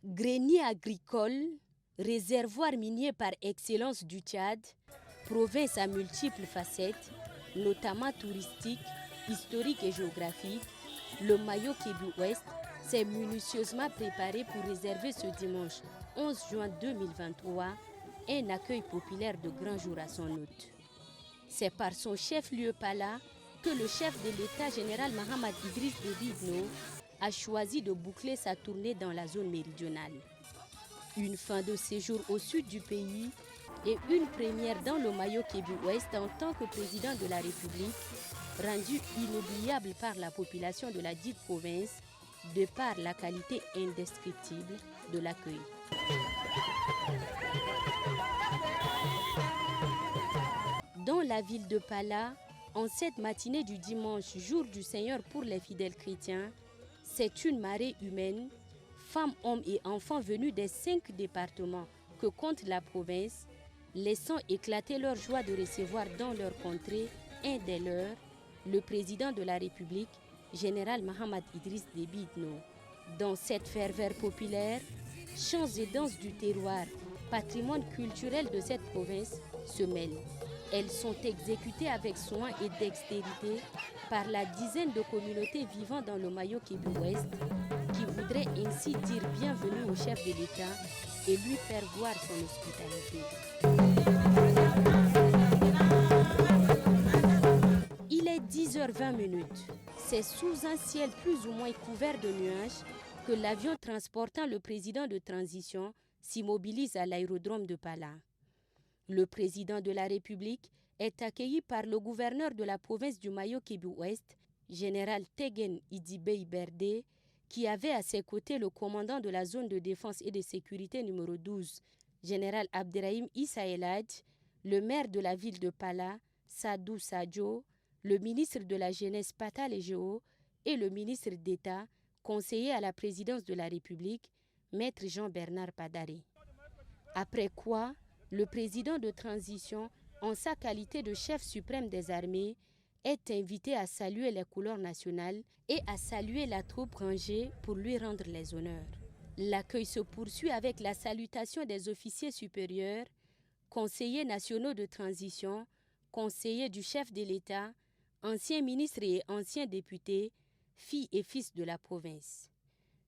Grenier agricole, réservoir minier par excellence du Tchad, province à multiples facettes, notamment touristiques, historiques et géographiques, le Mayo Kébu-Ouest s'est minutieusement préparé pour réserver ce dimanche 11 juin 2023 un accueil populaire de grand jour à son hôte. C'est par son chef-lieu Pala que le chef de l'État général Mahamad Idriss Déby Itno a choisi de boucler sa tournée dans la zone méridionale. Une fin de séjour au sud du pays et une première dans le Mayo Kébu-Ouest en tant que président de la République, rendu inoubliable par la population de la dite province de par la qualité indescriptible de l'accueil. Dans la ville de Pala, en cette matinée du dimanche, jour du Seigneur pour les fidèles chrétiens, c'est une marée humaine, femmes, hommes et enfants venus des 5 départements que compte la province, laissant éclater leur joie de recevoir dans leur contrée un des leurs, le président de la République, général Mahamad Idriss Déby Itno. Dans cette ferveur populaire, chants et danses du terroir, patrimoine culturel de cette province, se mêlent. Elles sont exécutées avec soin et dextérité par la dizaine de communautés vivant dans le Mayo Kébu-Ouest qui voudraient ainsi dire bienvenue au chef de l'État et lui faire voir son hospitalité. Il est 10h20. C'est sous un ciel plus ou moins couvert de nuages que l'avion transportant le président de transition s'immobilise à l'aérodrome de Pala. Le président de la République est accueilli par le gouverneur de la province du Mayo Kébu-Ouest, général Tegen Idibey Berdé, qui avait à ses côtés le commandant de la zone de défense et de sécurité numéro 12, général Abderrahim Issa El Hadj, le maire de la ville de Pala, Sadou Sadio, le ministre de la Jeunesse Pata Legeo et le ministre d'État, conseiller à la présidence de la République, maître Jean-Bernard Padare. Après quoi, le président de transition, en sa qualité de chef suprême des armées, est invité à saluer les couleurs nationales et à saluer la troupe rangée pour lui rendre les honneurs. L'accueil se poursuit avec la salutation des officiers supérieurs, conseillers nationaux de transition, conseillers du chef de l'État, anciens ministres et anciens députés, filles et fils de la province.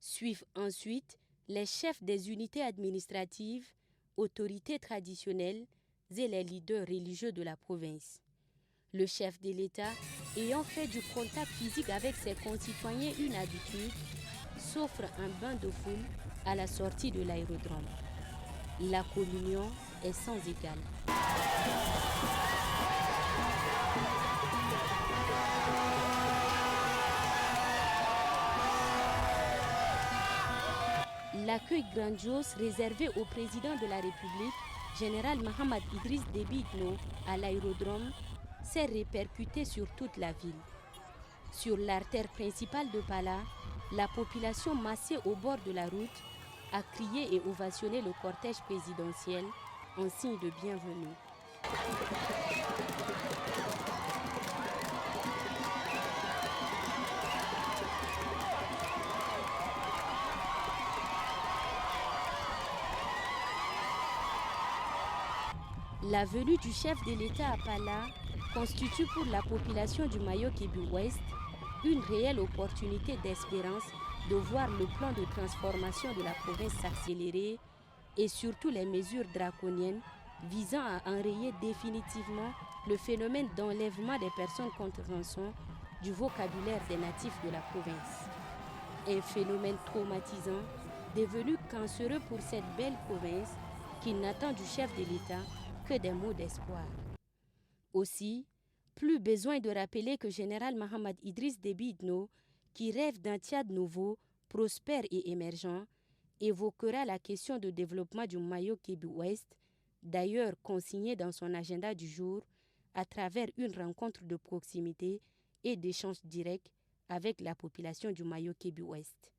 Suivent ensuite les chefs des unités administratives, autorités traditionnelles et les leaders religieux de la province. Le chef de l'État, ayant fait du contact physique avec ses concitoyens une habitude, s'offre un bain de foule à la sortie de l'aérodrome. La communion est sans égale. L'accueil grandiose réservé au président de la République, général Mahamad Idriss Déby Itno, à l'aérodrome, s'est répercuté sur toute la ville. Sur l'artère principale de Pala, la population massée au bord de la route a crié et ovationné le cortège présidentiel en signe de bienvenue. La venue du chef de l'État à Pala constitue pour la population du Mayo Kébu-Ouest une réelle opportunité d'espérance de voir le plan de transformation de la province s'accélérer et surtout les mesures draconiennes visant à enrayer définitivement le phénomène d'enlèvement des personnes contre rançon du vocabulaire des natifs de la province. Un phénomène traumatisant devenu cancéreux pour cette belle province qui n'attend du chef de l'État que des mots d'espoir. Aussi, plus besoin de rappeler que général Mahamad Idriss Déby Itno, qui rêve d'un Tchad nouveau, prospère et émergent, évoquera la question de développement du Mayo Kébu-Ouest, d'ailleurs consignée dans son agenda du jour, à travers une rencontre de proximité et d'échanges directs avec la population du Mayo Kébu-Ouest.